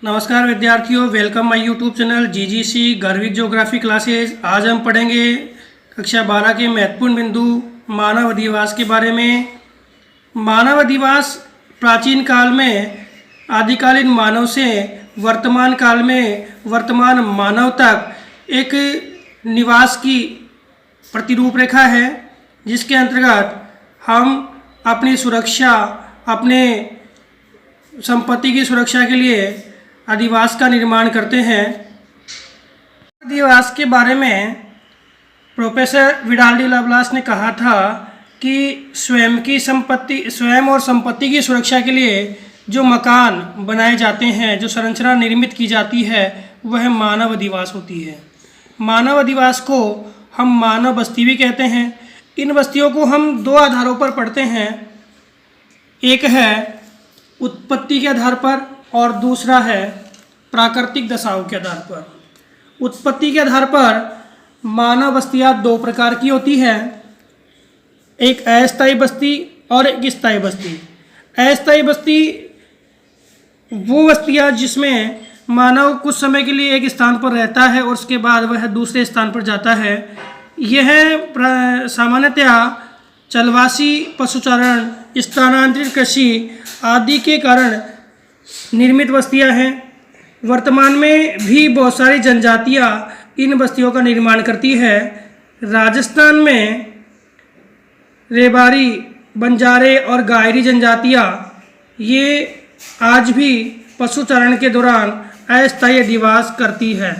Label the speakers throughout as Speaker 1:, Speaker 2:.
Speaker 1: नमस्कार विद्यार्थियों, welcome my YouTube channel GGC गर्वित ज्योग्राफी क्लासेज। आज हम पढ़ेंगे कक्षा 12 के महत्वपूर्ण बिंदु मानव अधिवास के बारे में। मानव अधिवास प्राचीन काल में आदिकालीन मानव से वर्तमान काल में वर्तमान मानव तक एक निवास की प्रतिरूप रेखा है, जिसके अंतर्गत हम अपनी सुरक्षा, अपने संपत्ति की सुरक्षा के लिए अधिवास का निर्माण करते हैं। अधिवास के बारे में प्रोफेसर विडाल डी लाप्लास ने कहा था कि स्वयं और संपत्ति की सुरक्षा के लिए जो मकान बनाए जाते हैं, जो संरचना निर्मित की जाती है, वह मानव अधिवास होती है। मानव अधिवास को हम मानव बस्ती भी कहते हैं। इन बस्तियों को हम दो आधारों पर पढ़ते हैं, एक है उत्पत्ति के आधार पर और दूसरा है प्राकृतिक दशाओं के आधार पर। उत्पत्ति के आधार पर मानव बस्तियां दो प्रकार की होती है, एक अस्थायी बस्ती और एक स्थायी बस्ती। अस्थायी बस्ती वो बस्तियां जिसमें मानव कुछ समय के लिए एक स्थान पर रहता है और उसके बाद वह दूसरे स्थान पर जाता है। यह सामान्यतया चलवासी, पशुचारण, स्थानांतरित कृषि आदि के कारण निर्मित बस्तियां हैं। वर्तमान में भी बहुत सारी जनजातियां इन बस्तियों का निर्माण करती है। राजस्थान में रेबारी, बंजारे और गायरी जनजातियां ये आज भी पशुचारण के दौरान अस्थायी अधिवास करती है।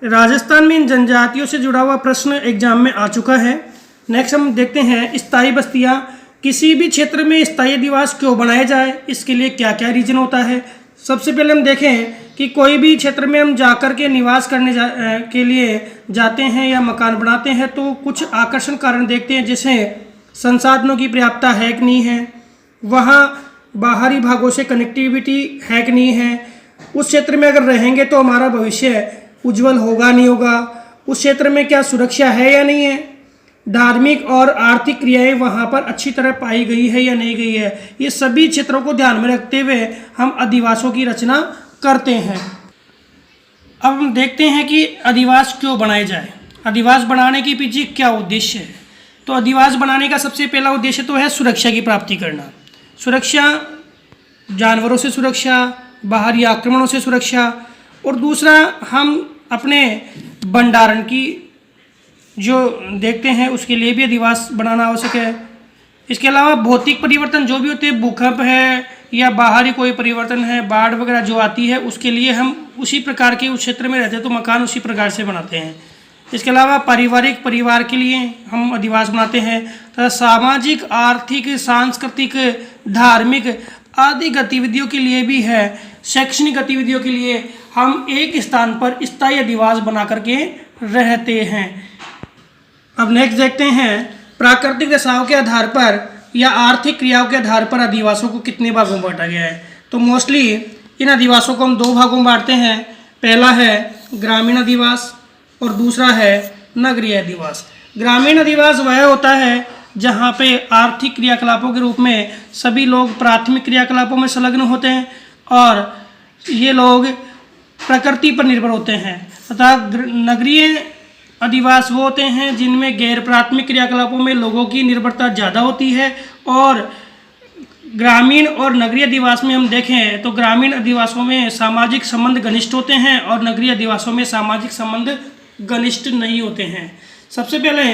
Speaker 1: राजस्थान में इन जनजातियों से जुड़ा हुआ प्रश्न एग्जाम में आ चुका है। नेक्स्ट हम देखते हैं स्थायी बस्तियां। किसी भी क्षेत्र में स्थायी अधिवास क्यों बनाया जाए, इसके लिए क्या क्या रीजन होता है। सबसे पहले हम देखें कि कोई भी क्षेत्र में हम जाकर के निवास करने के लिए जाते हैं या मकान बनाते हैं तो कुछ आकर्षण कारण देखते हैं, जैसे संसाधनों की पर्याप्तता है कि नहीं है, वहाँ बाहरी भागों से कनेक्टिविटी है कि नहीं है, उस क्षेत्र में अगर रहेंगे तो हमारा भविष्य उज्जवल होगा नहीं होगा, उस क्षेत्र में क्या सुरक्षा है या नहीं है, धार्मिक और आर्थिक क्रियाएं वहाँ पर अच्छी तरह पाई गई है या नहीं गई है। ये सभी क्षेत्रों को ध्यान में रखते हुए हम अधिवासों की रचना करते हैं। अब हम देखते हैं कि अधिवास क्यों बनाए जाए, अधिवास बनाने के पीछे क्या उद्देश्य है। तो अधिवास बनाने का सबसे पहला उद्देश्य तो है सुरक्षा की प्राप्ति करना। सुरक्षा, जानवरों से सुरक्षा, बाहरी आक्रमणों से सुरक्षा, और दूसरा हम अपने भंडारण की जो देखते हैं उसके लिए भी अधिवास बनाना आवश्यक है। इसके अलावा भौतिक परिवर्तन जो भी होते हैं, भूकंप है या बाहरी कोई परिवर्तन है, बाढ़ वगैरह जो आती है, उसके लिए हम उसी प्रकार के उस क्षेत्र में रहते हैं तो मकान उसी प्रकार से बनाते हैं। इसके अलावा परिवार के लिए हम अधिवास बनाते हैं तथा सामाजिक, आर्थिक, सांस्कृतिक, धार्मिक आदि गतिविधियों के लिए भी है। शैक्षणिक गतिविधियों के लिए हम एक स्थान पर स्थायी अधिवास बना करके रहते हैं। अब नेक्स्ट देखते हैं प्राकृतिक दशाओं के आधार पर या आर्थिक क्रियाओं के आधार पर अधिवासों को कितने भागों में बांटा गया है। तो मोस्टली इन अधिवासों को हम दो भागों में बांटते हैं। पहला है ग्रामीण अधिवास और दूसरा है नगरीय अधिवास। ग्रामीण अधिवास वह होता है जहाँ पे आर्थिक क्रियाकलापों के रूप में सभी लोग प्राथमिक क्रियाकलापों में संलग्न होते हैं और ये लोग प्रकृति पर निर्भर होते हैं, तथा नगरीय अधिवास वो होते हैं जिनमें गैर प्राथमिक क्रियाकलापों में लोगों की निर्भरता ज़्यादा होती है। और ग्रामीण और नगरीय अधिवास में हम देखें तो ग्रामीण अधिवासों में सामाजिक संबंध घनिष्ठ होते हैं और नगरीय अधिवासों में सामाजिक संबंध घनिष्ठ नहीं होते हैं। सबसे पहले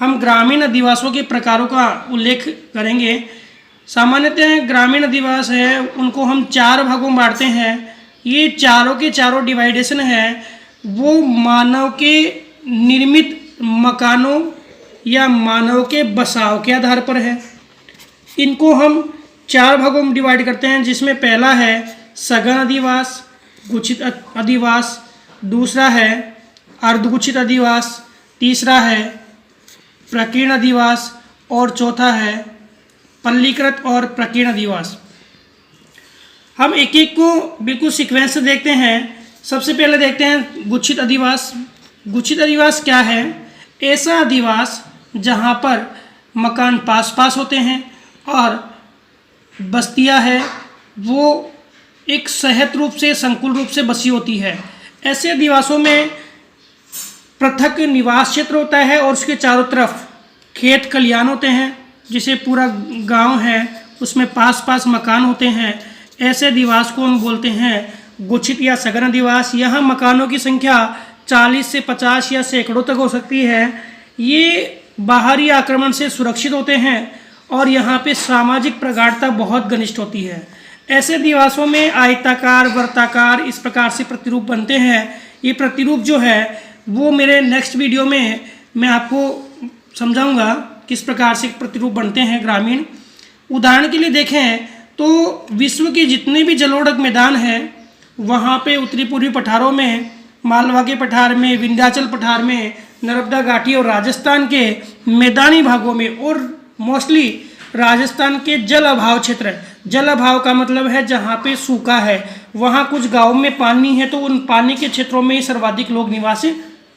Speaker 1: हम ग्रामीण अधिवासों के प्रकारों का उल्लेख करेंगे। सामान्यतः ग्रामीण अधिवास है उनको हम चार भागों में बांटते हैं। ये चारों के चारों डिवाइडेशन है वो मानव के निर्मित मकानों या मानव के बसाव के आधार पर है। इनको हम चार भागों में डिवाइड करते हैं, जिसमें पहला है सघन अधिवास, गुच्छित अधिवास, दूसरा है अर्धगुच्छित अधिवास, तीसरा है प्रकीर्ण अधिवास और चौथा है पल्लीकृत और प्रकीर्ण अधिवास। हम एक एक को बिल्कुल सीक्वेंस से देखते हैं। सबसे पहले देखते हैं गुच्छित अधिवास। गुच्छित अधिवास क्या है? ऐसा अधिवास जहाँ पर मकान पास पास होते हैं और बस्तियाँ है वो एक सहज रूप से, संकुल रूप से बसी होती है। ऐसे अधिवासों में पृथक निवास क्षेत्र होता है और उसके चारों तरफ खेत खलिहान होते हैं, जिसे पूरा गांव है उसमें पास पास मकान होते हैं। ऐसे अधिवास को हम बोलते हैं गुच्छित या सघन अधिवास। यहाँ मकानों की संख्या 40 से 50 या सैकड़ों तक हो सकती है। ये बाहरी आक्रमण से सुरक्षित होते हैं और यहाँ पे सामाजिक प्रगाढ़ता बहुत घनिष्ठ होती है। ऐसे अधिवासों में आयताकार, वर्ताकार इस प्रकार से प्रतिरूप बनते हैं। ये प्रतिरूप जो है वो मेरे नेक्स्ट वीडियो में मैं आपको समझाऊंगा किस प्रकार से प्रतिरूप बनते हैं ग्रामीण। उदाहरण के लिए देखें तो विश्व के जितने भी जलोढ़ मैदान हैं वहाँ पे उत्तरी पूर्वी पठारों में, मालवा के पठार में, विंध्याचल पठार में, नर्मदा घाटी और राजस्थान के मैदानी भागों में, और मोस्टली राजस्थान के जल अभाव क्षेत्र, जल अभाव का मतलब है जहाँ पे सूखा है, वहाँ कुछ गाँव में पानी है तो उन पानी के क्षेत्रों में ही सर्वाधिक लोग निवास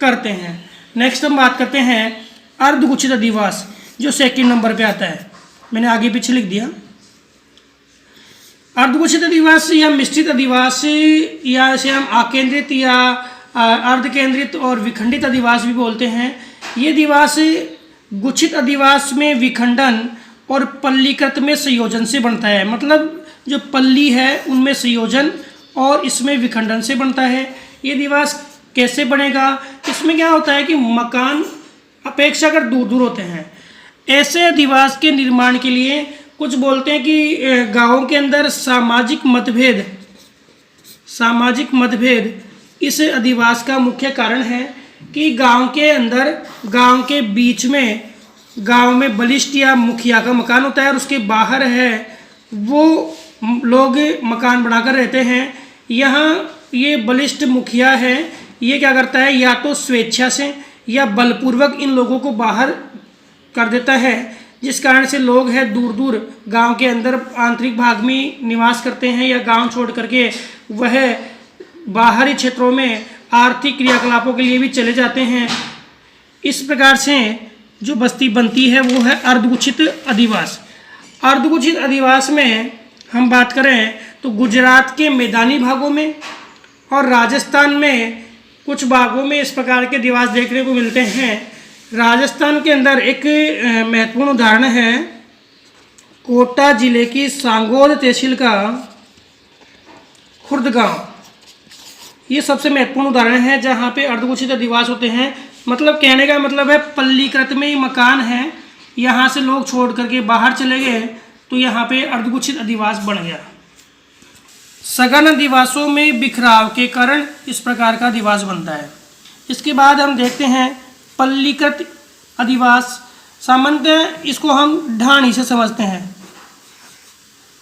Speaker 1: करते हैं। नेक्स्ट हम बात करते हैं अर्धगुच्छित अधिवास, जो सेकंड नंबर पे आता है। मैंने आगे पीछे लिख दिया। अर्धगुच्छित अधिवास या मिश्रित अधिवास, या इसे हम आकेंद्रित या अर्ध केंद्रित और विखंडित अधिवास भी बोलते हैं। ये अधिवास गुच्छित अधिवास में विखंडन और पल्लीकृत में संयोजन से बनता है। मतलब जो पल्ली है उनमें संयोजन और इसमें विखंडन से बनता है। ये अधिवास कैसे बनेगा? इसमें क्या होता है कि मकान अपेक्षाकृत दूर दूर होते हैं। ऐसे अधिवास के निर्माण के लिए कुछ बोलते हैं कि गाँवों के अंदर सामाजिक मतभेद इस अधिवास का मुख्य कारण है कि गांव के अंदर, गांव के बीच में, गांव में बलिष्ठ या मुखिया का मकान होता है और उसके बाहर है वो लोग मकान बनाकर रहते हैं। यहाँ ये बलिष्ठ मुखिया है, ये क्या करता है, या तो स्वेच्छा से या बलपूर्वक इन लोगों को बाहर कर देता है, जिस कारण से लोग हैं दूर दूर गांव के अंदर आंतरिक भाग में निवास करते हैं या गांव छोड़ करके वह बाहरी क्षेत्रों में आर्थिक क्रियाकलापों के लिए भी चले जाते हैं। इस प्रकार से जो बस्ती बनती है वो है अर्धगुच्छित अधिवास। अर्धगुच्छित अधिवास में हम बात करें तो गुजरात के मैदानी भागों में और राजस्थान में कुछ भागों में इस प्रकार के अधिवास देखने को मिलते हैं। राजस्थान के अंदर एक महत्वपूर्ण उदाहरण है कोटा जिले की सांगोद तहसील का खुर्द गांव। ये सबसे महत्वपूर्ण उदाहरण है जहाँ पे अर्धगुच्छित अधिवास होते हैं। मतलब कहने का मतलब है पल्लीकृत में ही मकान है, यहाँ से लोग छोड़ करके बाहर चले गए तो यहाँ पे अर्धगुच्छित अधिवास बन गया। सघन अधिवासों में बिखराव के कारण इस प्रकार का अधिवास बनता है। इसके बाद हम देखते हैं पल्लीकृत अधिवास। सामान्यतः इसको हम ढाणी से समझते हैं।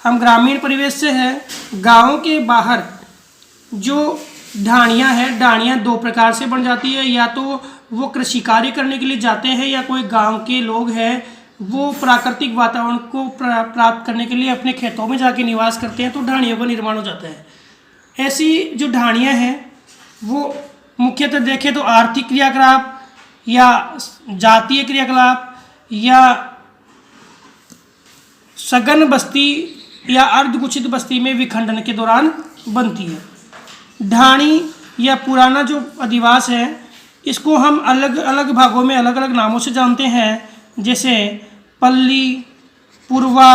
Speaker 1: हम ग्रामीण परिवेश से है, गाँव के बाहर जो ढाणियाँ हैं, ढाणियाँ दो प्रकार से बन जाती है। या तो वो कृषि कार्य करने के लिए जाते हैं या कोई गांव के लोग हैं वो प्राकृतिक वातावरण को प्राप्त करने के लिए अपने खेतों में जाके निवास करते हैं, तो ढाणियों का निर्माण हो जाता है। ऐसी जो ढाणियाँ हैं वो मुख्यतः देखें तो आर्थिक क्रियाकलाप या जातीय क्रियाकलाप या सघन बस्ती या अर्धगुच्छित बस्ती में विखंडन के दौरान बनती है। ढाणी या पुराना जो अधिवास है इसको हम अलग अलग भागों में अलग अलग नामों से जानते हैं, जैसे पल्ली, पुरवा,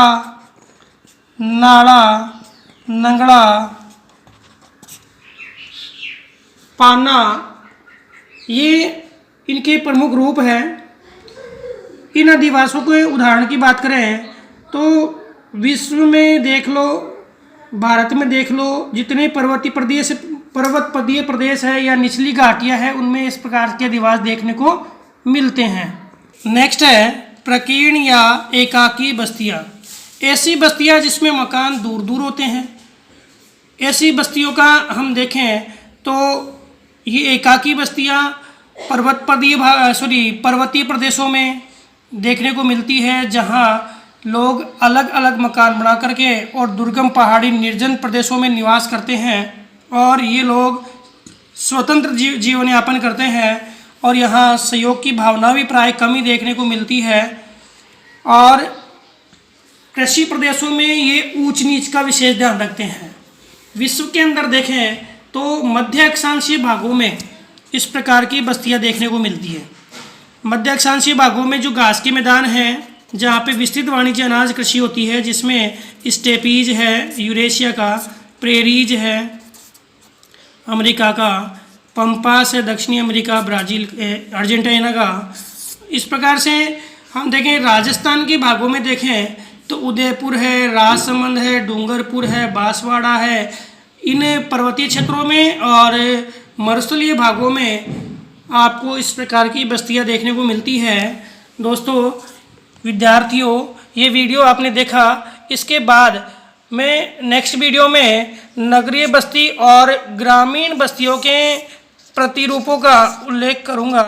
Speaker 1: नाड़ा, नंगड़ा, पाना, ये इनके प्रमुख रूप हैं। इन अधिवासों के उदाहरण की बात करें तो विश्व में देख लो, भारत में देख लो, जितने पर्वतपदीय प्रदेश है या निचली घाटियां हैं उनमें इस प्रकार के अधिवास देखने को मिलते हैं। नेक्स्ट है प्रकीर्ण या एकाकी बस्तियां। ऐसी बस्तियां जिसमें मकान दूर दूर होते हैं। ऐसी बस्तियों का हम देखें तो ये एकाकी बस्तियां पर्वतीय प्रदेशों में देखने को मिलती है, जहां लोग अलग अलग मकान बना करके और दुर्गम पहाड़ी निर्जन प्रदेशों में निवास करते हैं और ये लोग स्वतंत्र जीवन यापन करते हैं और यहाँ सहयोग की भावना भी प्राय कम ही देखने को मिलती है। और कृषि प्रदेशों में ये ऊंच नीच का विशेष ध्यान रखते हैं। विश्व के अंदर देखें तो मध्य अक्षांशीय भागों में इस प्रकार की बस्तियां देखने को मिलती है। मध्य अक्षांशीय भागों में जो घास के मैदान हैं, जहाँ पे विस्तृत वाणिज्य अनाज कृषि होती है, जिसमें स्टेपीज है यूरेशिया का, प्रेरीज है अमेरिका का, पंपास है दक्षिणी अमेरिका, ब्राज़ील, अर्जेंटीना का। इस प्रकार से हम देखें राजस्थान के भागों में देखें तो उदयपुर है, राजसमंद है, डूंगरपुर है, बांसवाड़ा है। इन पर्वतीय क्षेत्रों में और मरुस्थलीय भागों में आपको इस प्रकार की बस्तियां देखने को मिलती है। दोस्तों विद्यार्थियों, ये वीडियो आपने देखा, इसके बाद मैं नेक्स्ट वीडियो में नगरीय बस्ती और ग्रामीण बस्तियों के प्रतिरूपों का उल्लेख करूँगा।